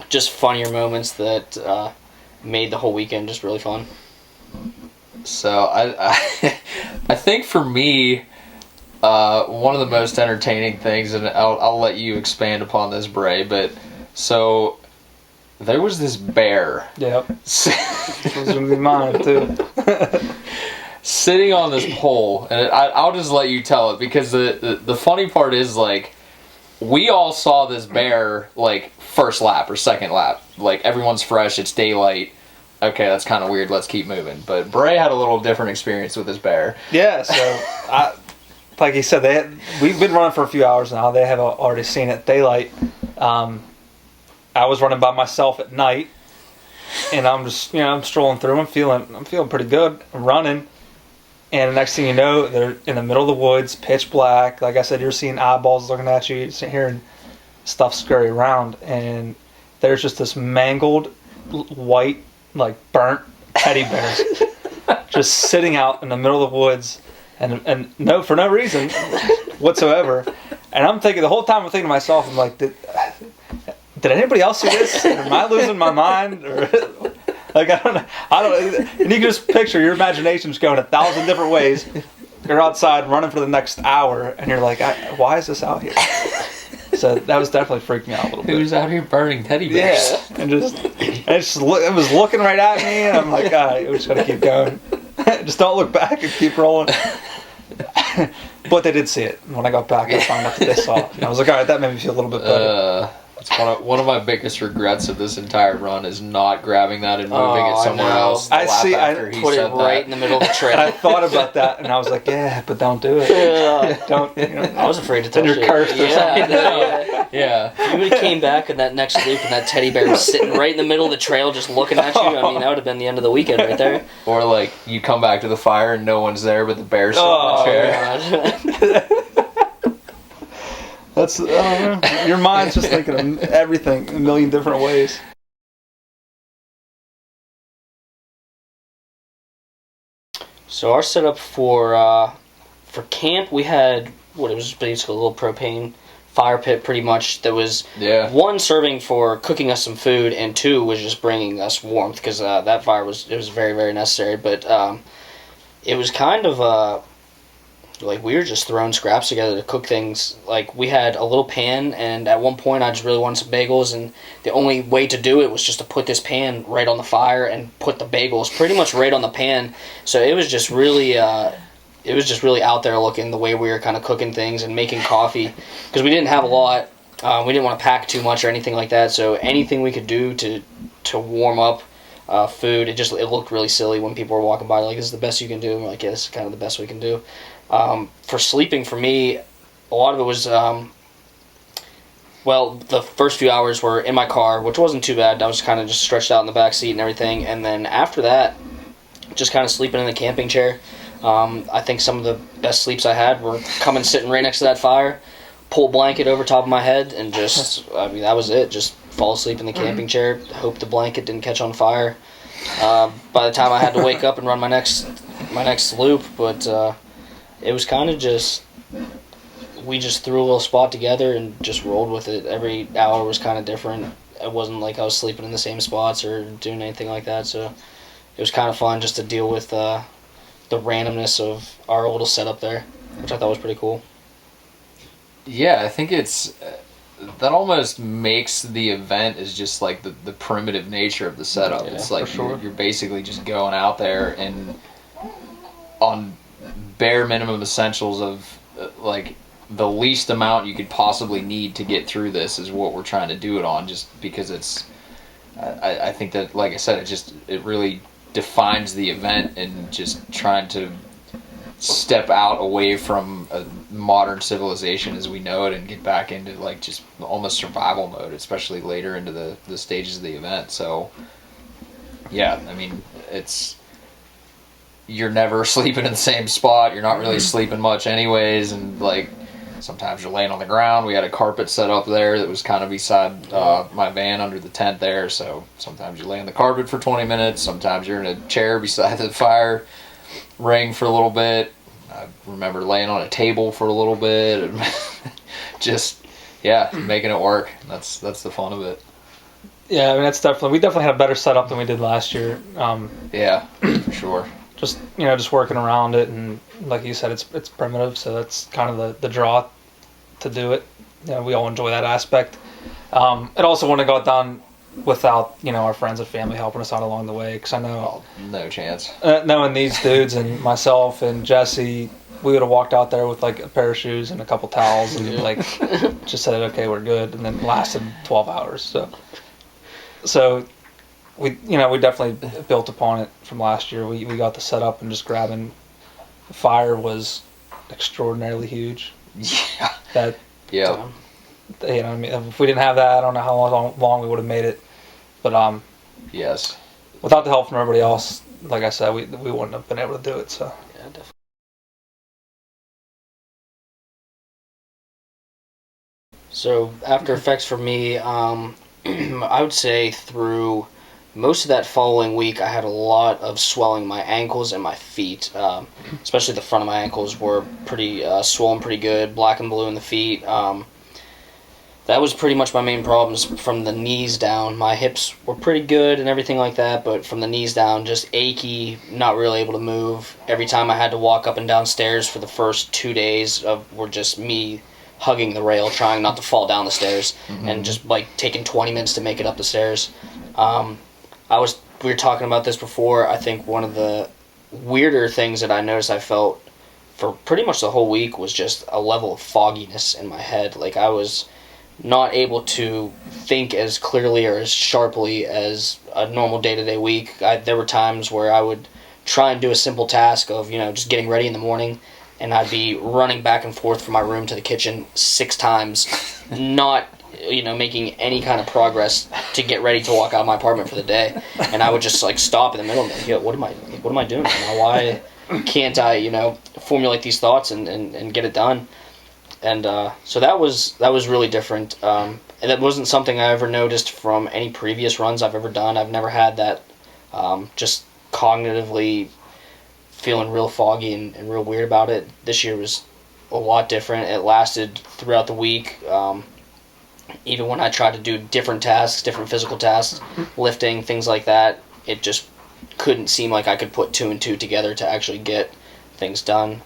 B: just funnier moments that made the whole weekend just really fun.
A: So I think for me, one of the most entertaining things, and I'll let you expand upon this, Bray, but so there was this bear.
C: Yep. It was going to be mine too.
A: Sitting on this pole, and I'll just let you tell it, because the funny part is, like, we all saw this bear like first lap or second lap. Like, everyone's fresh, it's daylight. Okay, that's kind of weird. Let's keep moving. But Bray had a little different experience with this bear.
C: Yeah, so like he said, we've been running for a few hours now. They have already seen it daylight. I was running by myself at night, and I'm just I'm strolling through. I'm feeling pretty good. I'm running. And the next thing you know, they're in the middle of the woods, pitch black. Like I said, you're seeing eyeballs looking at you. You're hearing stuff scurry around. And there's just this mangled, white, like burnt teddy bears just sitting out in the middle of the woods, and no, for no reason whatsoever. And I'm thinking the whole time, I'm thinking to myself, I'm like, did anybody else see this? Am I losing my mind? Or like I don't know. And you can just picture your imagination's going 1,000 different ways. You're outside running for the next hour, and you're like, why is this out here? So that was definitely freaked me out a little bit.
A: Who's out here burning teddy bears?
C: Yeah, and it was looking right at me, and I'm like, all right, we just gotta keep going. Just don't look back and keep rolling. But they did see it. When I got back, I found out that they saw it. And I was like, all right, that made me feel a little bit better.
A: It's one of my biggest regrets of this entire run is not grabbing that and moving it somewhere else.
C: I see. I
B: put it right in the middle of the trail.
C: And I thought about that, and I was like, yeah, but don't do it. Don't.
B: I was afraid to touch
C: then
B: it.
C: you're cursed or something.
A: Yeah.
B: If you would have came back in that next loop and that teddy bear was sitting right in the middle of the trail just looking at you, I mean, that would have been the end of the weekend right there.
A: Or like you come back to the fire and no one's there, but the bear's sitting in the chair.
B: God.
C: That's your mind's just thinking of everything a million different ways.
B: So our setup for camp, we had it was basically a little propane fire pit, pretty much. That was one serving for cooking us some food, and two was just bringing us warmth because that fire was very, very necessary. But it was kind of like we were just throwing scraps together to cook things. Like we had a little pan, and at one point I just really wanted some bagels, and the only way to do it was just to put this pan right on the fire and put the bagels pretty much right on the pan. So it was just really out there looking the way we were kind of cooking things and making coffee because we didn't have a lot. We didn't want to pack too much or anything like that. So anything we could do to warm up food, it looked really silly when people were walking by like, this is the best you can do. I'm like, yeah, this is kind of the best we can do. For sleeping, for me, a lot of it was, the first few hours were in my car, which wasn't too bad. I was kind of just stretched out in the back seat and everything. And then after that, just kind of sleeping in the camping chair. I think some of the best sleeps I had were coming sitting right next to that fire, pull a blanket over top of my head, and that was it. Just fall asleep in the camping chair, hope the blanket didn't catch on fire. By the time I had to wake up and run my next loop, but it was kind of we just threw a little spot together and just rolled with it. Every hour was kind of different. It wasn't like I was sleeping in the same spots or doing anything like that, so it was kind of fun just to deal with the randomness of our little setup there, which I thought was pretty cool.
A: Yeah, I think that almost makes the event is just like the primitive nature of the setup. It's like you're basically just going out there and on bare minimum essentials of like the least amount you could possibly need to get through this is what we're trying to do it on, just because it's I think that, like I said, it really defines the event, and just trying to step out away from a modern civilization as we know it and get back into like just almost survival mode, especially later into the stages of the event. So yeah, I mean, you're never sleeping in the same spot. You're not really sleeping much anyways, and like sometimes you're laying on the ground. We had a carpet set up there that was kind of beside my van under the tent there, so sometimes you lay on the carpet for 20 minutes. Sometimes you're in a chair beside the fire ring for a little bit. I remember laying on a table for a little bit and just making it work. That's the fun of it.
C: Yeah, I mean, we definitely had a better setup than we did last year.
A: Yeah, for sure.
C: Just working around it, and like you said, it's primitive, so that's kind of the draw to do it. We all enjoy that aspect. It also wouldn't have got done without our friends and family helping us out along the way, because I know
A: no chance.
C: Knowing these dudes and myself and Jesse, we would have walked out there with like a pair of shoes and a couple towels and like just said, okay, we're good, and then lasted 12 hours. So we definitely built upon it from last year. We got the setup, and just grabbing the fire was extraordinarily huge.
A: Yeah.
C: I mean, if we didn't have that, I don't know how long we would have made it. But
A: yes,
C: without the help from everybody else, like I said, we wouldn't have been able to do it. So
B: yeah, definitely. So After Effects for me, I would say through most of that following week, I had a lot of swelling in my ankles and my feet. Especially the front of my ankles were pretty swollen, pretty good, black and blue in the feet. That was pretty much my main problems from the knees down. My hips were pretty good and everything like that, but from the knees down, just achy, not really able to move. Every time I had to walk up and down stairs for the first 2 days were just me hugging the rail, trying not to fall down the stairs, and just like taking 20 minutes to make it up the stairs. We were talking about this before. I think one of the weirder things that I noticed I felt for pretty much the whole week was just a level of fogginess in my head. Like I was not able to think as clearly or as sharply as a normal day-to-day week. There were times where I would try and do a simple task of, just getting ready in the morning, and I'd be running back and forth from my room to the kitchen 6 times, not making any kind of progress to get ready to walk out of my apartment for the day. And I would just like stop in the middle and be like, what am I doing right now? Why can't I, formulate these thoughts and get it done? And so that was really different. And that wasn't something I ever noticed from any previous runs I've ever done. I've never had that just cognitively feeling real foggy and real weird about it. This year was a lot different. It lasted throughout the week. Even when I tried to do different tasks, different physical tasks, lifting, things like that, it just couldn't seem like I could put 2 and 2 together to actually get things done.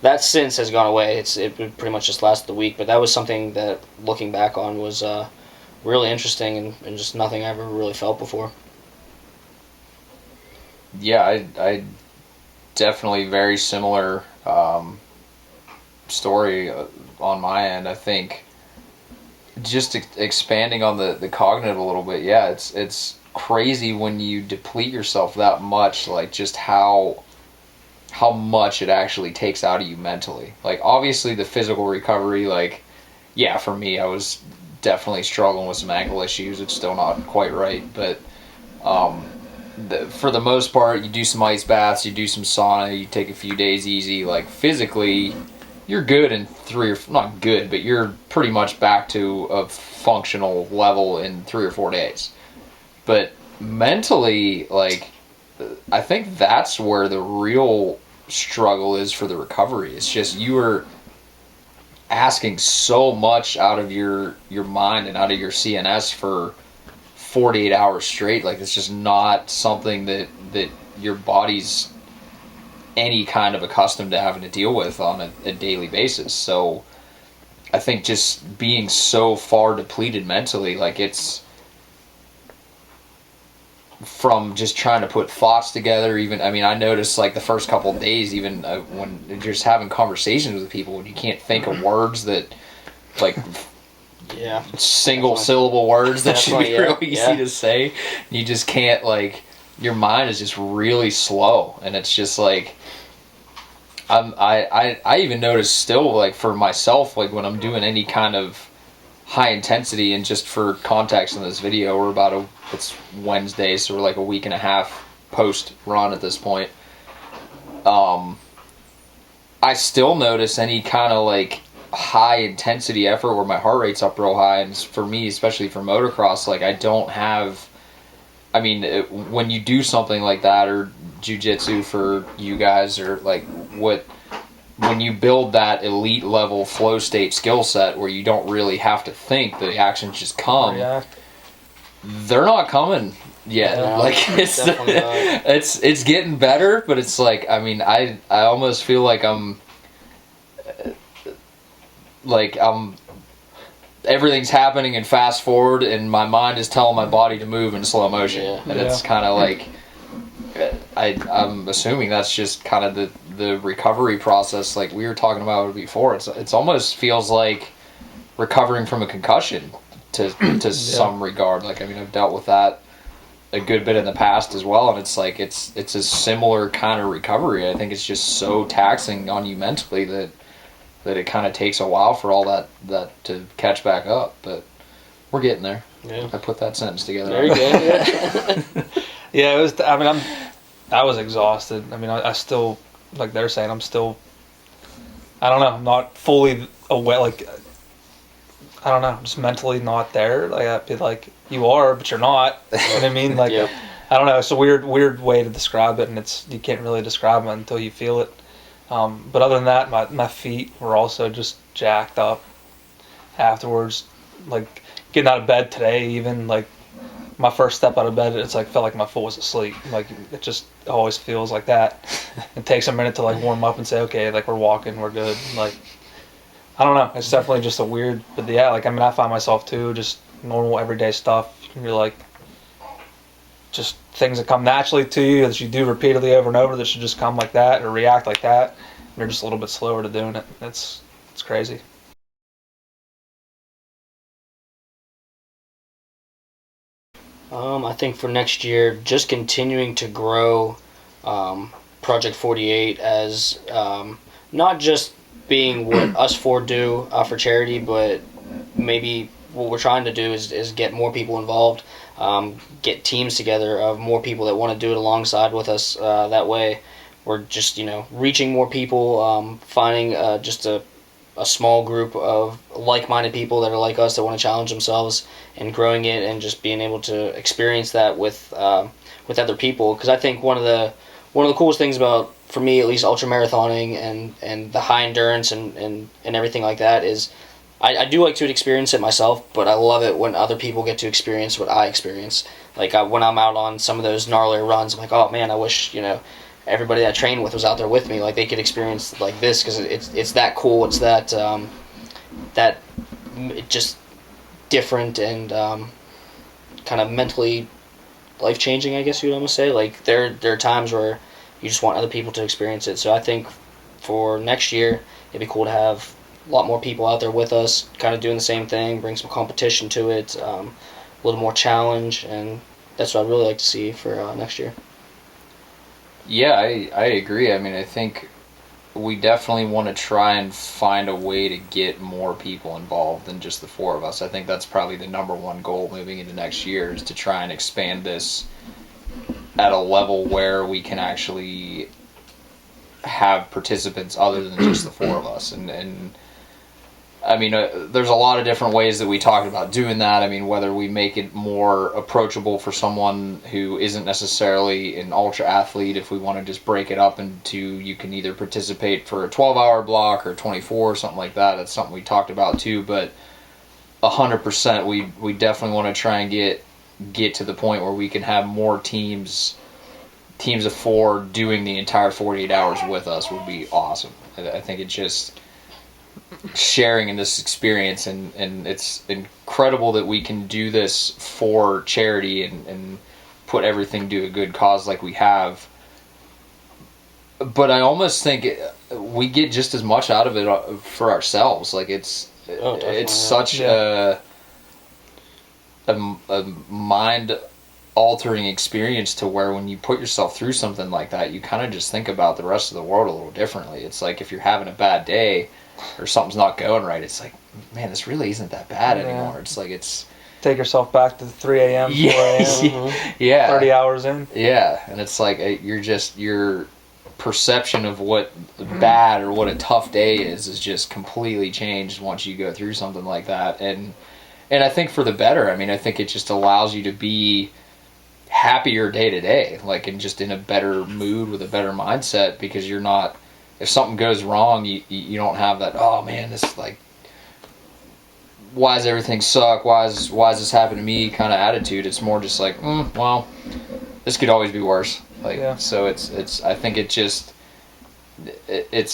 B: That since has gone away. It pretty much just lasted the week, but that was something that, looking back on, was really interesting and just nothing I ever really felt before.
A: Yeah, I definitely very similar story on my end. I think just expanding on the cognitive a little bit. Yeah, it's crazy when you deplete yourself that much, like just how much it actually takes out of you mentally. Like obviously the physical recovery, like yeah, for me I was definitely struggling with some ankle issues. It's still not quite right, but for the most part, you do some ice baths, you do some sauna, you take a few days easy. Like physically, you're good in not good, but you're pretty much back to a functional level in 3 or 4 days. But mentally, like, I think that's where the real struggle is for the recovery. It's just you are asking so much out of your mind and out of your CNS for 48 hours straight. Like, it's just not something that your body's any kind of accustomed to having to deal with on a daily basis. So I think just being so far depleted mentally, like it's from just trying to put thoughts together. Even, I mean, I noticed like the first couple of days, even when you're just having conversations with people and you can't think of words that like
B: Yeah,
A: single syllable words that should be real easy
B: yeah.
A: to say. You just can't, like, your mind is just really slow, and it's just like I even notice still, like, for myself, like when I'm doing any kind of high intensity, and just for context in this video, it's Wednesday, so we're like a week and a half post run at this point. I still notice any kind of like high intensity effort where my heart rate's up real high, and for me, especially for motocross, like I don't have, I mean, when you do something like that, or jiu-jitsu for you guys, or like when you build that elite level flow state skill set where you don't really have to think, the actions just come. They're not coming yet.
B: No,
A: like it's getting better, but it's like, I mean, I almost feel like I'm everything's happening in fast forward, and my mind is telling my body to move in slow motion. And it's kind of like, I'm assuming that's just kind of the recovery process, like we were talking about before. It's almost feels like recovering from a concussion to some regard. Like, I mean, I've dealt with that a good bit in the past as well, and it's like it's a similar kind of recovery. I think it's just so taxing on you mentally that it kind of takes a while for all that to catch back up, but we're getting there.
B: Yeah.
A: I put that sentence together.
B: Very good.
C: Yeah, it was. I mean, I was exhausted. I mean, I still, like they're saying, I'm still, I don't know, I'm not fully aware. Like, I don't know, just mentally not there. Like I'd be like, you are, but you're not. You know what I mean? Like,
B: Yep.
C: I don't know. It's a weird way to describe it, and you can't really describe it until you feel it. But other than that, my feet were also just jacked up afterwards. Like getting out of bed today, even like my first step out of bed, it's like felt like my foot was asleep. Like it just always feels like that. It takes a minute to like warm up and say, okay, like we're walking, we're good. Like I don't know. It's definitely just a weird, but yeah, like I mean, I find myself too, just normal everyday stuff. You're like, just things that come naturally to you that you do repeatedly over and over that should just come like that or react like that. And you're just a little bit slower to doing it. It's crazy.
B: I think for next year, just continuing to grow Project 48 as not just being what us four do for charity, but maybe what we're trying to do is get more people involved, get teams together of more people that want to do it alongside with us. That way, we're just reaching more people, finding just a small group of like-minded people that are like us that want to challenge themselves and growing it and just being able to experience that with other people. Because I think one of the coolest things about, for me at least, ultra marathoning and the high endurance and everything like that is I do like to experience it myself, but I love it when other people get to experience what I experience. Like when I'm out on some of those gnarlier runs, I'm like, oh man, I wish everybody that I trained with was out there with me, like they could experience like this, because it's that cool. It's that just different and kind of mentally life changing, I guess you'd almost say. Like there are times where you just want other people to experience it. So I think for next year it'd be cool to have a lot more people out there with us, kind of doing the same thing, bring some competition to it, a little more challenge, and that's what I'd really like to see for next year.
A: Yeah, I agree. I mean, I think we definitely want to try and find a way to get more people involved than just the four of us. I think that's probably the number one goal moving into next year, is to try and expand this at a level where we can actually have participants other than just the four of us. And I mean, there's a lot of different ways that we talked about doing that. I mean, whether we make it more approachable for someone who isn't necessarily an ultra athlete, if we want to just break it up into, you can either participate for a 12-hour block or 24 or something like that. That's something we talked about too. But 100%, we definitely want to try and get to the point where we can have more teams of four doing the entire 48 hours with us would be awesome. I think it just sharing in this experience, and it's incredible that we can do this for charity and put everything to a good cause like we have. But I almost think we get just as much out of it for ourselves. Like it's such a mind altering experience, to where when you put yourself through something like that, you kind of just think about the rest of the world a little differently. It's like if you're having a bad day or something's not going right, it's like, man, this really isn't that bad anymore. It's like, it's
C: take yourself back to 3 a.m. 4 a.m.
A: Yeah,
C: 30 hours in.
A: Yeah, and it's like your perception of what bad or what a tough day is just completely changed once you go through something like that. And I think for the better. I mean, I think it just allows you to be happier day to day, like, and just in a better mood with a better mindset, because you're not, if something goes wrong, you don't have that, oh man, this, like, why does everything suck, why is this happening to me kind of attitude. It's more just like, well, this could always be worse. Like, yeah. So it's I think it's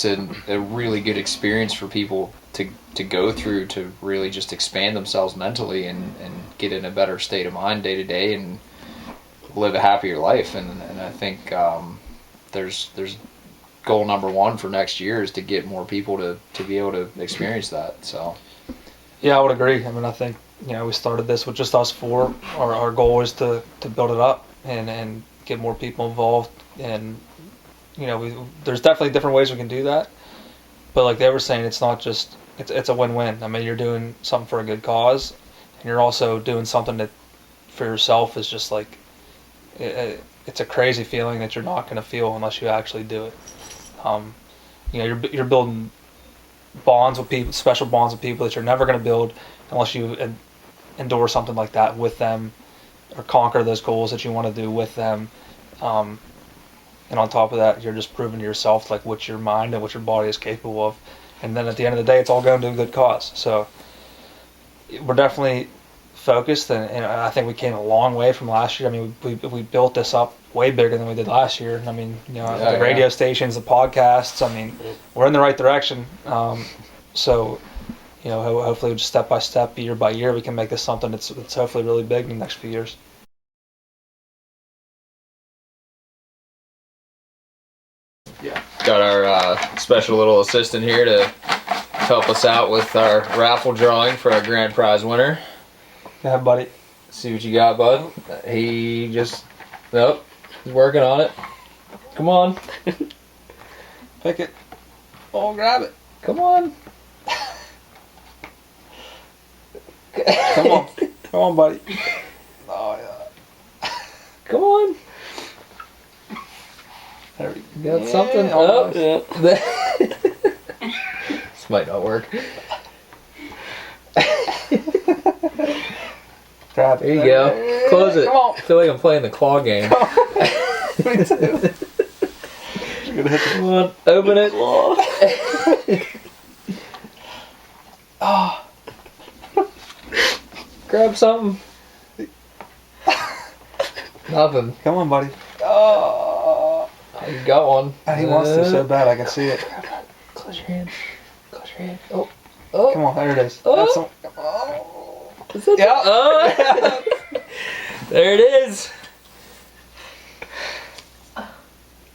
A: a really good experience for people to go through, to really just expand themselves mentally and get in a better state of mind day to day and live a happier life. And I think there's goal number one for next year is to get more people to be able to experience that. So
C: yeah, I would agree. I mean, I think we started this with just us four. Our goal is to build it up and get more people involved, and there's definitely different ways we can do that, but like they were saying, it's not just, it's a win-win. I mean, you're doing something for a good cause, and you're also doing something that for yourself is just like, it's a crazy feeling that you're not going to feel unless you actually do it. You're building bonds with people, special bonds with people that you're never going to build unless you endure something like that with them or conquer those goals that you want to do with them. And on top of that, you're just proving to yourself like what your mind and what your body is capable of. And then at the end of the day, it's all going to a good cause. So we're definitely focused, and I think we came a long way from last year. I mean, we built this up way bigger than we did last year. I mean, the radio stations, the podcasts. I mean, we're in the right direction. So, hopefully, just step by step, year by year, we can make this something that's hopefully really big in the next few years.
A: Yeah. Got our special little assistant here to help us out with our raffle drawing for our grand prize winner.
C: Go ahead, buddy.
A: See what you got, bud. He just... Nope. He's working on it. Come on.
C: Pick it. Oh, grab it.
A: Come on.
C: Come on. Come on, buddy. Oh, yeah.
A: Come on.
C: There we
A: Got something?
C: Oh,
A: Yeah. This might not work.
C: Grab it.
A: There you go. Close it.
C: Come on.
A: I feel like I'm playing the claw game.
C: Me too. You're gonna hit the
A: Come on. Open it.
C: Oh.
A: Grab something. Nothing.
C: Come on, buddy. Oh.
A: You got one.
C: He wants to so bad. I can see it.
A: Close your hand. Close your hand. Oh. Oh.
C: Come on, there it is.
A: Oh.
C: That's some, oh.
A: Is it?
C: Yeah.
A: Oh. There it is.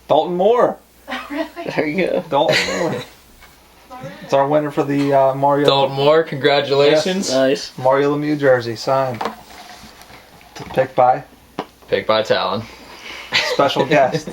C: Dalton Moore.
D: Really?
B: There you go.
C: Dalton Moore. It's our winner for the Mario.
A: Dalton Moore, congratulations.
B: Nice.
C: Mario Lemieux jersey signed. Picked by
A: Picked by Talon.
C: special guest.